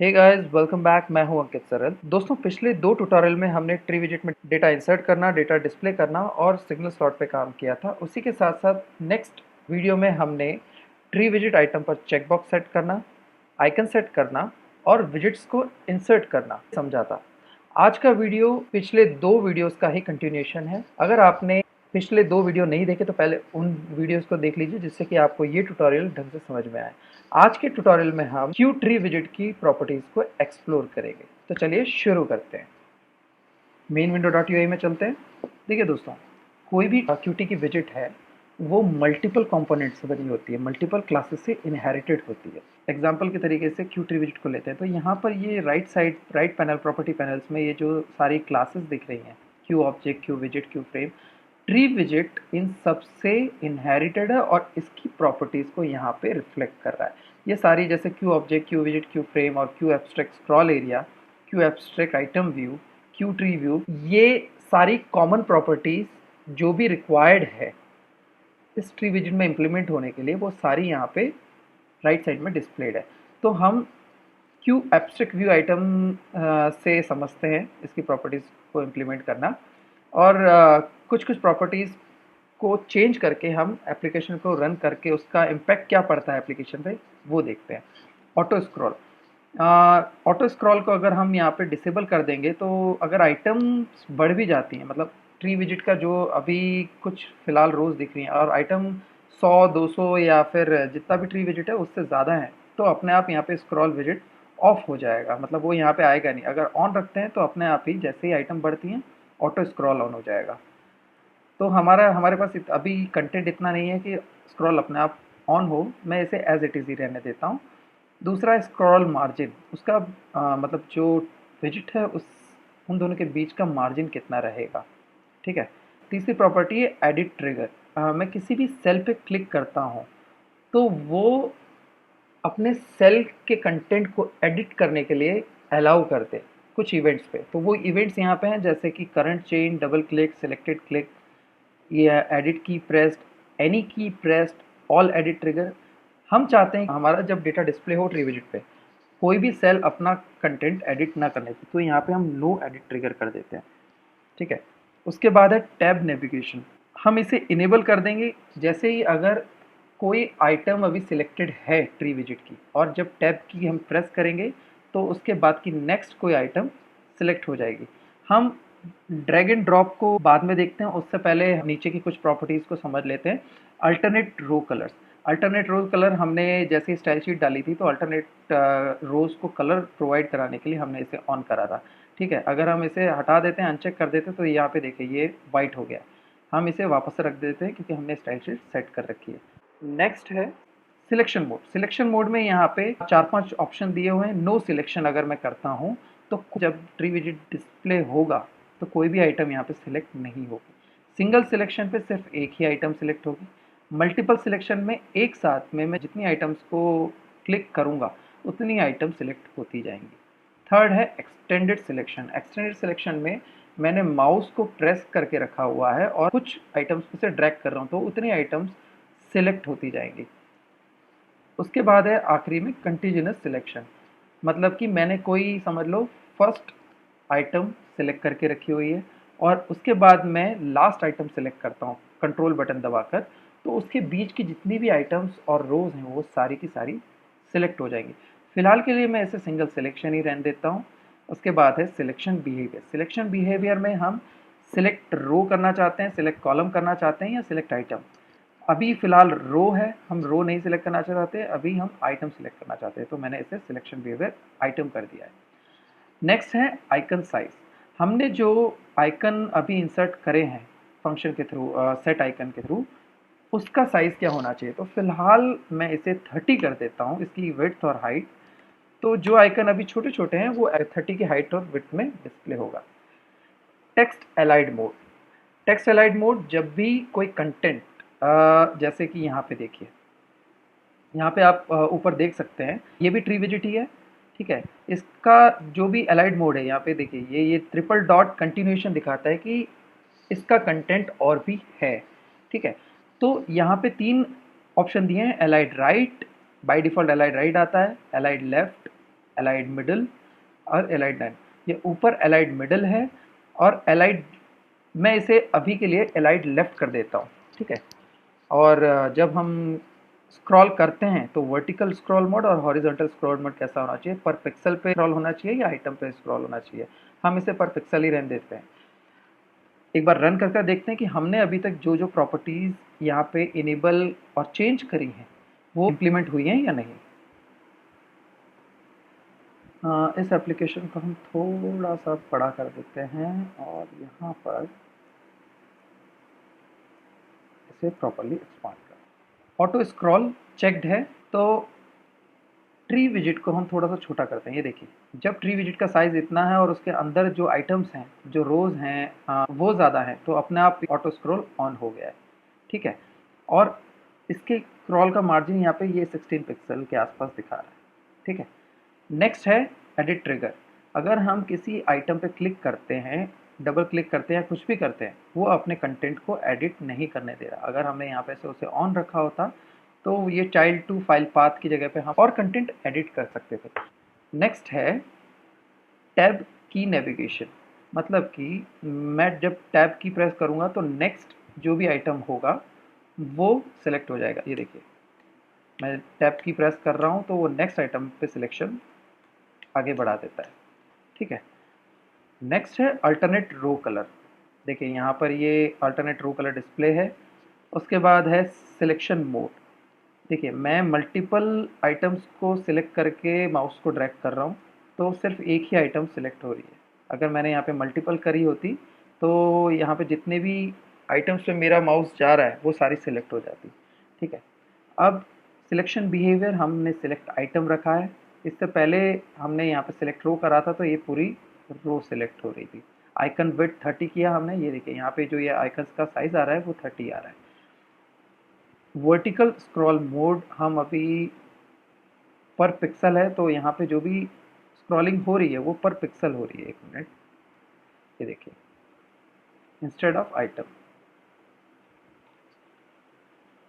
Hey guys, welcome back. मैं हूं अंकित सरल। दोस्तों, पिछले दो ट्यूटोरियल में हमने ट्री विजिट में डेटा इंसर्ट करना, डेटा डिस्प्ले करना और सिग्नल स्लॉट पे काम किया था। उसी के साथ साथ नेक्स्ट वीडियो में हमने ट्री विजिट आइटम पर चेकबॉक्स सेट करना, आइकन सेट करना और विजिट्स को इंसर्ट करना समझा था। आज का वीडियो पिछले दो वीडियोस का ही कंटिन्यूएशन है। अगर आपने पिछले दो वीडियो नहीं देखे तो पहले उन वीडियोस को देख लीजिए, जिससे कि आपको ये ट्यूटोरियल ढंग से समझ में आए। आज के ट्यूटोरियल में हम क्यू ट्री विजिट की प्रॉपर्टीज को एक्सप्लोर करेंगे। तो चलिए शुरू करते हैं। मेन विंडो डॉट यूआई में चलते हैं। देखिए दोस्तों, कोई भी क्यूटी की विजिट है वो मल्टीपल कंपोनेंट से बनी होती है, मल्टीपल क्लासेस से इनहेरिटेड होती है। एग्जाम्पल के तरीके से क्यू ट्री विजिट को लेते हैं तो यहाँ पर ये right side, right panel, property panels में ये जो सारी क्लासेस दिख रही हैं, क्यू ऑब्जेक्ट, क्यू विजिट, Q frame, tree visit in सबसे इनहेरिटेड है और इसकी प्रॉपर्टीज को यहाँ पे रिफ्लेक्ट कर रहा है। ये सारी जैसे क्यू ऑब्जेक्ट, क्यू विजिट, क्यू फ्रेम और Q abstract scroll area, Q abstract item view, Q tree view, ये सारी कॉमन प्रॉपर्टीज जो भी रिक्वायर्ड है इस ट्री विजिट में इम्प्लीमेंट होने के लिए, वो सारी यहाँ पे राइट साइड में डिस्प्लेड है। तो हम क्यू एब्स्ट्रैक्ट व्यू आइटम से समझते हैं इसकी प्रॉपर्टीज को इम्प्लीमेंट करना, और कुछ कुछ प्रॉपर्टीज को चेंज करके हम एप्लीकेशन को रन करके उसका इम्पैक्ट क्या पड़ता है एप्लीकेशन पे, वो देखते हैं। ऑटो स्क्रॉल, ऑटो स्क्रॉल को अगर हम यहाँ पे डिसेबल कर देंगे तो अगर आइटम्स बढ़ भी जाती हैं, मतलब ट्री विजिट का जो अभी कुछ फिलहाल रोज दिख रही हैं और आइटम 100 200 या फिर जितना भी ट्री विजिट है उससे ज़्यादा है, तो अपने आप यहाँ पे स्क्रॉल विजिट ऑफ हो जाएगा, मतलब वो यहाँ पे आएगा नहीं। अगर ऑन रखते हैं तो अपने आप ही जैसे ही आइटम बढ़ती हैं ऑटो स्क्रॉल ऑन हो जाएगा। तो हमारे पास अभी कंटेंट इतना नहीं है कि स्क्रॉल अपने आप ऑन हो, मैं इसे एज इट इज़ ही रहने देता हूँ। दूसरा स्क्रॉल मार्जिन, उसका मतलब जो विजिट है उस उन दोनों के बीच का मार्जिन कितना रहेगा, ठीक है। तीसरी प्रॉपर्टी है एडिट ट्रिगर। मैं किसी भी सेल पे क्लिक करता हूँ तो वो अपने सेल के कंटेंट को एडिट करने के लिए अलाउ करते कुछ इवेंट्स पे। तो वो इवेंट्स यहाँ पे हैं जैसे कि current change, double click, selected click, ये edit key pressed, any key pressed, all edit trigger. हम चाहते हैं हमारा जब डेटा डिस्प्ले हो ट्री विजिट पे कोई भी सेल अपना कंटेंट एडिट ना करने की, तो यहाँ पे हम नो एडिट ट्रिगर कर देते हैं, ठीक है। उसके बाद है टैब नेविगेशन। हम इसे इनेबल कर देंगे जैसे ही अगर कोई आइटम अभी सिलेक्टेड है ट्री विजिट की, और जब टैब की हम प्रेस करेंगे तो उसके बाद की नेक्स्ट कोई आइटम सिलेक्ट हो जाएगी। हम ड्रैग एंड ड्रॉप को बाद में देखते हैं, उससे पहले नीचे की कुछ प्रॉपर्टीज़ को समझ लेते हैं। अल्टरनेट रो कलर्स, अल्टरनेट रो कलर हमने जैसे स्टाइल शीट डाली थी तो अल्टरनेट रोज को कलर प्रोवाइड कराने के लिए हमने इसे ऑन करा था, ठीक है। अगर हम इसे हटा देते हैं, अनचेक कर देते हैं, तो यहाँ पे देखिए ये वाइट हो गया। हम इसे वापस रख देते हैं क्योंकि हमने स्टाइल शीट सेट कर रखी है। नेक्स्ट है सिलेक्शन मोड। सिलेक्शन मोड में यहाँ पे 4-5 ऑप्शन दिए हुए हैं। नो सिलेक्शन अगर मैं करता हूँ तो जब ट्री विजिट डिस्प्ले होगा तो कोई भी आइटम यहाँ पे सिलेक्ट नहीं होगी। सिंगल सिलेक्शन पे सिर्फ एक ही आइटम सिलेक्ट होगी। मल्टीपल सिलेक्शन में एक साथ में मैं जितनी आइटम्स को क्लिक करूँगा उतनी आइटम सिलेक्ट होती जाएंगी। थर्ड है एक्सटेंडेड सिलेक्शन। एक्सटेंडेड सिलेक्शन में मैंने माउस को प्रेस करके रखा हुआ है और कुछ आइटम्स को से ड्रैग कर रहा हूँ तो उतनी आइटम्स सिलेक्ट होती जाएंगी। उसके बाद है आखिरी में कंटीन्यूअस सिलेक्शन, मतलब कि मैंने कोई समझ लो फर्स्ट आइटम सिलेक्ट करके रखी हुई है और उसके बाद मैं लास्ट आइटम सिलेक्ट करता हूँ कंट्रोल बटन दबाकर, तो उसके बीच की जितनी भी आइटम्स और रोज हैं वो सारी की सारी सिलेक्ट हो जाएंगी। फिलहाल के लिए मैं इसे सिंगल सिलेक्शन ही रहने देता हूँ। उसके बाद है सिलेक्शन बिहेवियर। सिलेक्शन बिहेवियर में हम सिलेक्ट रो करना चाहते हैं, सिलेक्ट कॉलम करना चाहते हैं या सिलेक्ट आइटम। अभी फिलहाल रो है, हम रो नहीं सिलेक्ट करना चाहते, अभी हम आइटम सिलेक्ट करना चाहते हैं, तो मैंने इसे सिलेक्शन बिहेवियर आइटम कर दिया है। नेक्स्ट है आइकन साइज। हमने जो आइकन अभी इंसर्ट करे हैं फंक्शन के थ्रू, सेट आइकन के थ्रू, उसका साइज क्या होना चाहिए, तो फिलहाल मैं इसे 30 कर देता हूँ, इसकी विड्थ और हाइट। तो जो आइकन अभी छोटे छोटे हैं वो 30 की हाइट और विड्थ में डिस्प्ले होगा। Text allied mode. Text allied mode जब भी कोई कंटेंट, जैसे कि यहाँ पे देखिए, यहाँ पे आप ऊपर देख सकते हैं ये भी ट्री विजिट ही है, ठीक है। इसका जो भी एलाइड मोड है यहाँ पे देखिए, ये ट्रिपल डॉट कंटिन्यूएशन दिखाता है कि इसका कंटेंट और भी है, ठीक है। तो यहाँ पे 3 ऑप्शन दिए हैं। Allied right, by default allied right आता है, एलाइड लेफ्ट एलाइड मिडल और एलाइड लाइन। ये ऊपर एलाइड मिडल है और एलाइड, मैं इसे अभी के लिए एलाइड लेफ्ट कर देता हूँ, ठीक है। और जब हम स्क्रॉल करते हैं तो वर्टिकल स्क्रॉल मोड और हॉरिजॉन्टल स्क्रॉल मोड कैसा होना चाहिए, पर पिक्सल पे स्क्रॉल होना चाहिए या आइटम पे स्क्रॉल होना चाहिए। हम इसे पर पिक्सल ही रहने देते हैं। एक बार रन करके देखते हैं कि हमने अभी तक जो जो प्रॉपर्टीज़ यहाँ पे इनेबल और चेंज करी हैं वो इम्प्लीमेंट हुई हैं या नहीं। इस एप्लीकेशन को हम थोड़ा सा बड़ा कर देते हैं और यहाँ पर इसे प्रॉपर्ली एक्सपांड कर। ऑटो स्क्रॉल चेक्ड है, तो ट्री विजिट को हम थोड़ा सा छोटा करते हैं। ये देखिए, जब ट्री विजिट का साइज़ इतना है और उसके अंदर जो आइटम्स हैं, जो रोज़ हैं, वो ज़्यादा हैं, तो अपने आप ऑटो स्क्रॉल ऑन हो गया है, ठीक है। और इसके स्क्रॉल का मार्जिन यहाँ पे ये 16 पिक्सल के आसपास दिखा रहा है, ठीक है। नेक्स्ट है एडिट ट्रिगर। अगर हम किसी आइटम पे क्लिक करते हैं, डबल क्लिक करते हैं, कुछ भी करते हैं, वो अपने कंटेंट को एडिट नहीं करने दे रहा। अगर हमने यहाँ पे से उसे ऑन रखा होता तो ये चाइल्ड टू फाइल पाथ की जगह पे हम और कंटेंट एडिट कर सकते थे। नेक्स्ट है टैब की नेविगेशन, मतलब कि मैं जब टैब की प्रेस करूँगा तो नेक्स्ट जो भी आइटम होगा वो सिलेक्ट हो जाएगा। ये देखिए, मैं टैब की प्रेस कर रहा हूँ तो वो नेक्स्ट आइटम पे सिलेक्शन आगे बढ़ा देता है, ठीक है। नेक्स्ट है अल्टरनेट रो कलर। देखिए यहाँ पर ये अल्टरनेट रो कलर डिस्प्ले है। उसके बाद है सिलेक्शन मोड। देखिए, मैं मल्टीपल आइटम्स को सिलेक्ट करके माउस को ड्रैग कर रहा हूँ तो सिर्फ एक ही आइटम सिलेक्ट हो रही है। अगर मैंने यहाँ पे मल्टीपल करी होती तो यहाँ पे जितने भी आइटम्स पे मेरा माउस जा रहा है वो सारी सिलेक्ट हो जाती, ठीक है। अब सिलेक्शन बिहेवियर, हमने सिलेक्ट आइटम रखा है। इससे पहले हमने यहाँ पे सिलेक्ट रो करा था तो ये पूरी रो सिलेक्ट हो रही थी। आइकन विड्थ 30 किया हमने। ये देखिए यहाँ पे जो ये आइकन्स का साइज आ रहा है वो 30 आ रहा है। वर्टिकल स्क्रॉल मोड हम अभी पर पिक्सल है, तो यहाँ पे जो भी स्क्रॉलिंग हो रही है वो पर पिक्सल हो रही है। एक मिनट, ये देखिए, इंस्टेड ऑफ आइटम।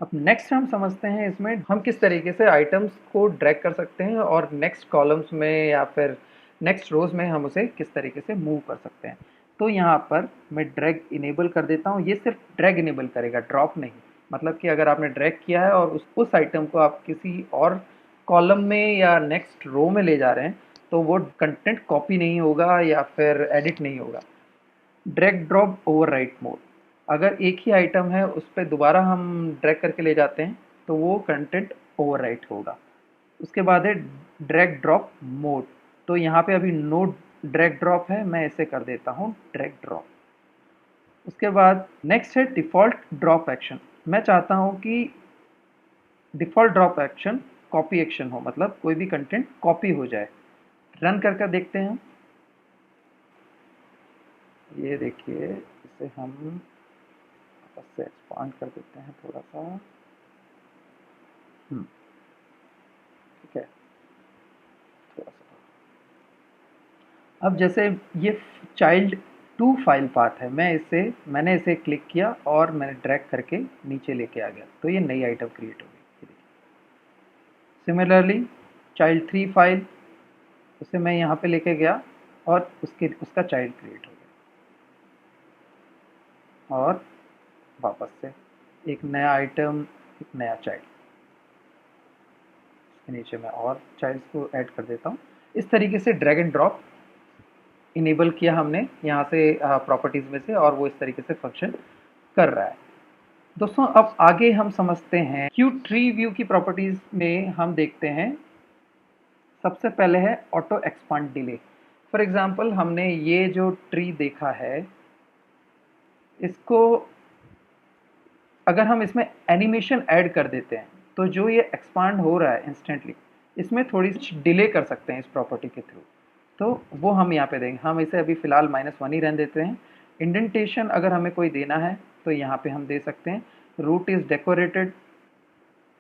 अब नेक्स्ट हम समझते हैं इसमें हम किस तरीके से आइटम्स को ड्रैग कर सकते हैं और नेक्स्ट कॉलम्स में या फिर नेक्स्ट रोज में हम उसे किस तरीके से मूव कर सकते हैं। तो यहाँ पर मैं ड्रैग इनेबल कर देता हूँ। ये सिर्फ ड्रैग इनेबल करेगा, ड्रॉप नहीं। मतलब कि अगर आपने ड्रैग किया है और उस आइटम को आप किसी और कॉलम में या नेक्स्ट रो में ले जा रहे हैं तो वो कंटेंट कॉपी नहीं होगा या फिर एडिट नहीं होगा। ड्रैग ड्रॉप ओवरराइट मोड, अगर एक ही आइटम है उस पर दोबारा हम ड्रैग करके ले जाते हैं तो वो कंटेंट ओवरराइट होगा। उसके बाद है ड्रैग ड्रॉप मोड। तो यहाँ पे अभी नो ड्रैग ड्रॉप है, मैं इसे कर देता हूँ ड्रैग ड्रॉप। उसके बाद नेक्स्ट है डिफ़ॉल्ट ड्रॉप एक्शन। मैं चाहता हूँ कि default drop action copy action हो, मतलब कोई भी कंटेंट कॉपी हो जाए। रन करके देखते हैं। ये देखिए, इसे हम वापस से एक्सपांड कर देते हैं थोड़ा सा। ठीक है, थोड़ा सा। अब जैसे ये चाइल्ड टू फाइल पाथ है, मैंने इसे क्लिक किया और मैंने ड्रैग करके नीचे लेके आ गया तो ये नई आइटम क्रिएट हो गई। सिमिलरली चाइल्ड थ्री फाइल, उसे मैं यहाँ पे लेके गया और उसका चाइल्ड क्रिएट हो गया और वापस से एक नया आइटम, एक नया चाइल्ड। इसके नीचे मैं और चाइल्ड्स को ऐड कर देता हूँ। इस तरीके से ड्रैग एंड ड्रॉप इनेबल किया हमने यहाँ से प्रॉपर्टीज़ में से, और वो इस तरीके से फंक्शन कर रहा है। दोस्तों, अब आगे हम समझते हैं क्यू ट्री व्यू की प्रॉपर्टीज़ में हम देखते हैं। सबसे पहले है auto expand delay. For example, हमने ये जो ट्री देखा है, इसको अगर हम इसमें एनिमेशन ऐड कर देते हैं तो जो ये एक्सपांड हो रहा है इंस्टेंटली, इसमें थोड़ी सी डिले कर सकते हैं इस प्रॉपर्टी के थ्रू। तो वो हम यहाँ पे देंगे। हम इसे अभी फ़िलहाल -1 ही रहने देते हैं। इंडेंटेशन अगर हमें कोई देना है तो यहाँ पे हम दे सकते हैं रूट इज़ डेकोरेटेड।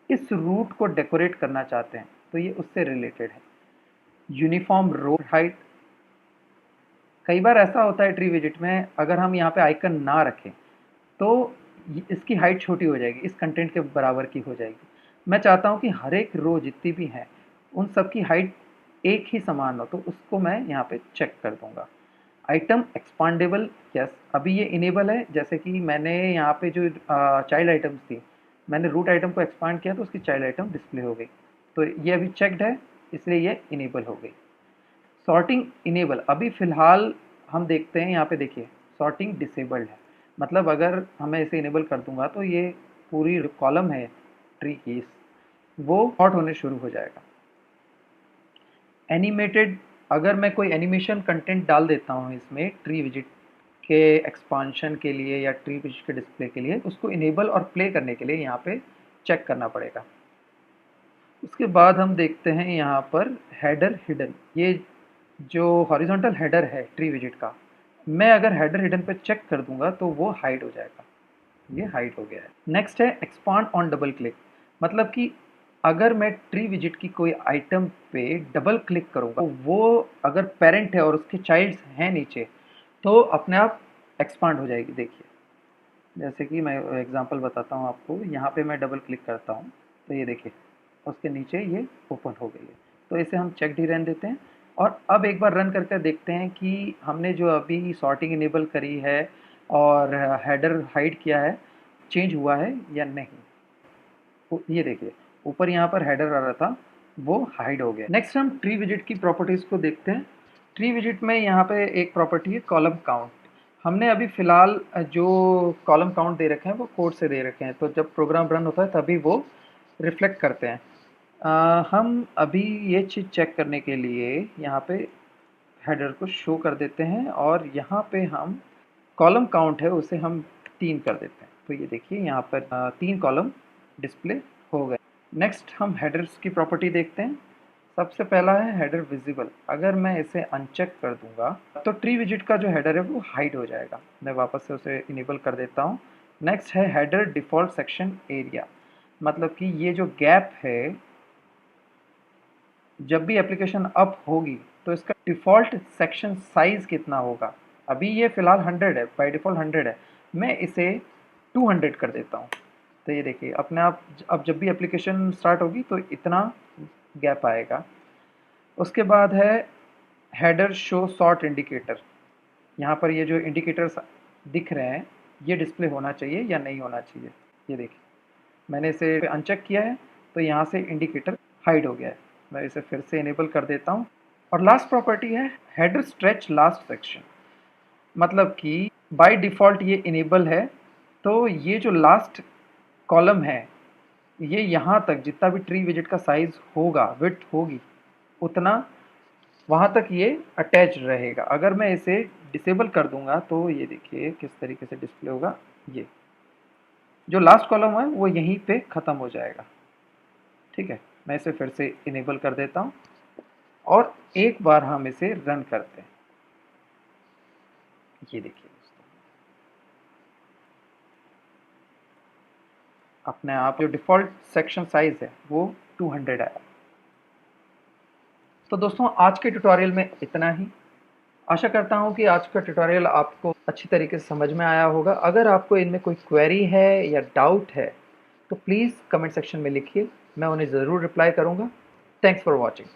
इस रूट को डेकोरेट करना चाहते हैं तो ये उससे रिलेटेड है। यूनिफॉर्म रो हाइट, कई बार ऐसा होता है ट्री विजिट में, अगर हम यहाँ पे आइकन ना रखें तो इसकी हाइट छोटी हो जाएगी, इस कंटेंट के बराबर की हो जाएगी। मैं चाहता हूँ कि हर एक रो जितनी भी हैं उन सब की हाइट एक ही समान हो तो उसको मैं यहाँ पे चेक कर दूंगा। आइटम एक्सपांडेबल, यस, अभी ये इनेबल है। जैसे कि मैंने यहाँ पे जो चाइल्ड आइटम्स थी, मैंने रूट आइटम को एक्सपांड किया तो उसकी चाइल्ड आइटम डिस्प्ले हो गई, तो ये अभी चेक्ड है, इसलिए ये इनेबल हो गई। सॉर्टिंग इनेबल, अभी फ़िलहाल हम देखते हैं, यहाँ पे देखिए सॉर्टिंग डिसेबल्ड है, मतलब अगर हमें इसे इनेबल कर दूंगा तो ये पूरी कॉलम है ट्री की वो सॉर्ट होने शुरू हो जाएगा। एनिमेटेड, अगर मैं कोई एनिमेशन कंटेंट डाल देता हूँ इसमें ट्री विजिट के एक्सपांशन के लिए या ट्री विजिट के डिस्प्ले के लिए, उसको इनेबल और प्ले करने के लिए यहाँ पे चेक करना पड़ेगा। उसके बाद हम देखते हैं यहाँ पर हेडर हिडन, ये जो हॉरिजॉन्टल हेडर है ट्री विजिट का, मैं अगर हेडर हिडन पे चेक कर दूंगा तो वो हाइड हो जाएगा, ये हाइड हो गया है। नेक्स्ट है एक्सपांड ऑन डबल क्लिक, मतलब कि अगर मैं ट्री विजिट की कोई आइटम पे डबल क्लिक करूंगा तो वो अगर पेरेंट है और उसके चाइल्ड्स हैं नीचे तो अपने आप एक्सपांड हो जाएगी। देखिए जैसे कि मैं एग्जांपल बताता हूँ आपको, यहाँ पे मैं डबल क्लिक करता हूँ तो ये देखिए उसके नीचे ये ओपन हो गई है, तो इसे हम चेक ही रहने देते हैं। और अब एक बार रन करके देखते हैं कि हमने जो अभी सॉर्टिंग इनेबल करी है और हेडर हाइड किया है, चेंज हुआ है या नहीं। तो ये देखिए ऊपर यहाँ पर हेडर आ रहा था वो हाइड हो गया। नेक्स्ट हम ट्री विजिट की प्रॉपर्टीज़ को देखते हैं। ट्री विजिट में यहाँ पे एक प्रॉपर्टी है कॉलम काउंट। हमने अभी फ़िलहाल जो कॉलम काउंट दे रखे हैं वो कोड से दे रखे हैं, तो जब प्रोग्राम रन होता है तभी वो रिफ्लेक्ट करते हैं। हम अभी ये चीज़ चेक करने के लिए यहाँ पे हेडर को शो कर देते हैं और यहाँ पे हम कॉलम काउंट है उसे हम 3 कर देते हैं, तो ये देखिए यहाँ पर 3 कॉलम डिस्प्ले हो गए। नेक्स्ट हम हेडर्स की प्रॉपर्टी देखते हैं। सबसे पहला है हेडर विजिबल, अगर मैं इसे अनचेक कर दूंगा तो ट्री विजिट का जो हेडर है वो हाइड हो जाएगा। मैं वापस से उसे इनेबल कर देता हूँ। नेक्स्ट है हेडर डिफ़ॉल्ट सेक्शन एरिया, मतलब कि ये जो गैप है जब भी एप्लीकेशन अप होगी तो इसका डिफ़ॉल्ट सेक्शन साइज़ कितना होगा। अभी ये फ़िलहाल 100 है, बाय डिफ़ॉल्ट 100 है, मैं इसे 200 कर देता हूँ। तो ये देखिए अपने आप अब जब भी एप्लीकेशन स्टार्ट होगी तो इतना गैप आएगा। उसके बाद है हेडर शो सॉर्ट इंडिकेटर, यहाँ पर ये जो इंडिकेटर्स दिख रहे हैं ये डिस्प्ले होना चाहिए या नहीं होना चाहिए। ये देखिए मैंने इसे अनचेक किया है तो यहाँ से इंडिकेटर हाइड हो गया है, मैं इसे फिर से इनेबल कर देता हूँ। और लास्ट प्रॉपर्टी है हेडर स्ट्रेच लास्ट सेक्शन, मतलब कि बाय डिफ़ॉल्ट ये इनेबल है, तो ये जो लास्ट कॉलम है ये यहाँ तक जितना भी ट्री विजिट का साइज़ होगा, विड्थ होगी, उतना वहाँ तक ये अटैच रहेगा। अगर मैं इसे डिसेबल कर दूंगा तो ये देखिए किस तरीके से डिस्प्ले होगा, ये जो लास्ट कॉलम है वो यहीं पे ख़त्म हो जाएगा। ठीक है, मैं इसे फिर से इनेबल कर देता हूँ और एक बार हम इसे रन करते हैं। ये देखिए दोस्तों अपने आप जो डिफ़ॉल्ट सेक्शन साइज़ है वो 200 आया। तो दोस्तों आज के ट्यूटोरियल में इतना ही। आशा करता हूँ कि आज का ट्यूटोरियल आपको अच्छी तरीके से समझ में आया होगा। अगर आपको इनमें कोई क्वेरी है या डाउट है तो प्लीज़ कमेंट सेक्शन में लिखिए, मैं उन्हें ज़रूर रिप्लाई करूँगा। Thanks for watching.